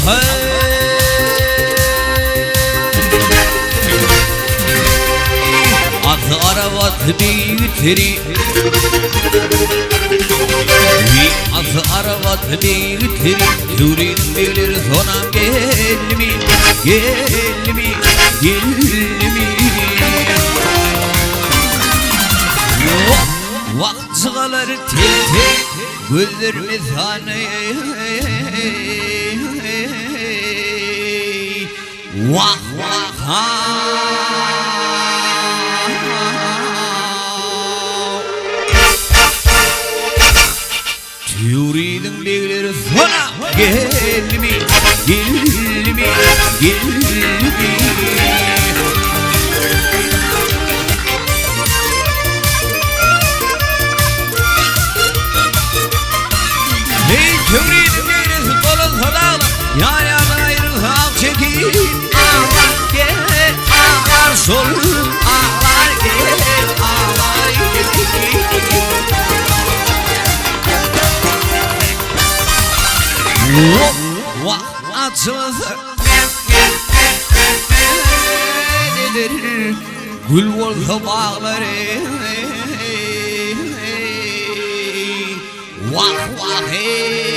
Atı arabat büyüteri Atı arabat büyüteri Yurin bilir sonam geldimi Geldimi Geldimi Vakçıgalar tel tel Gözlerimi sanayım Vah vah ha Tüyürüydün beyleri sana Geldimi Geldimi Geldimi Tüyürüydün beyleri sana sana Yan yana ayrılsam çekil Ağlar gel ağlar solum Ağlar gel ağlar gel Vah açılsa nedir Gül olsa bağları Vah vah hey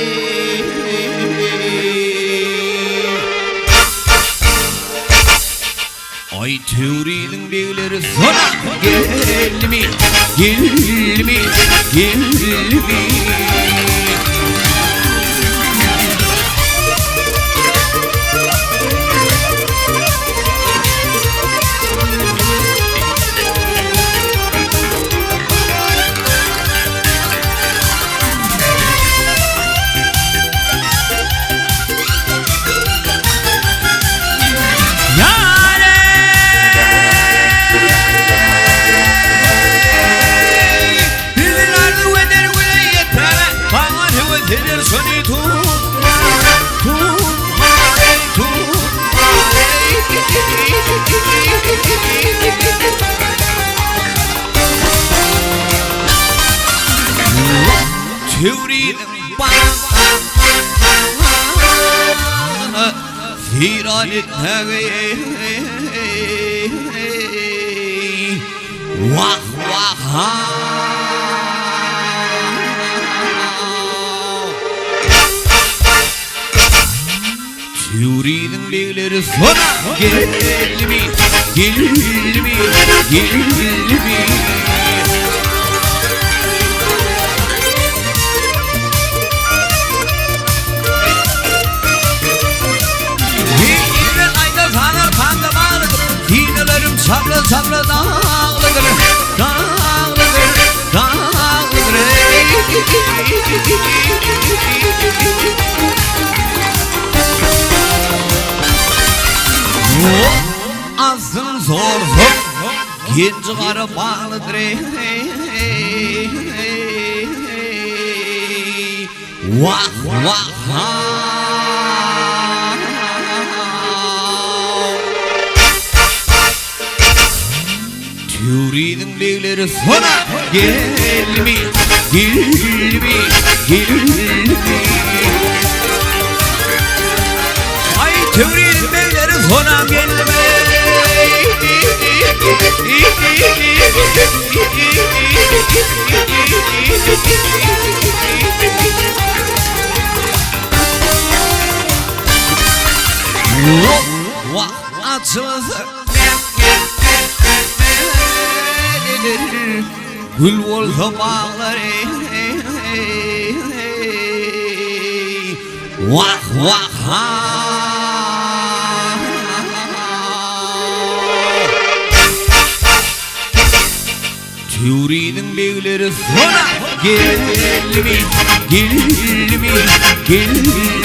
Ay teorinin beyleri sana Geldimi Geldimi Geldimi Teorinin bana firan etmeyi Vah vah ha Teorinin beyleri sana Geldimi Geldimi Geldimi Sabla sabla dağlıdır, dağlıdır, dağlıdır Azın zor zor, genç karı bağlıdır Vah vah ha Teorinin beyleri sana Geldimi Geldimi Geldimi Ay teorinin beyleri sana Geldimi Vah açılsa Gül olsa bağları Vah vah ha Teorinin beyleri sana Geldimi Geldimi Geldimi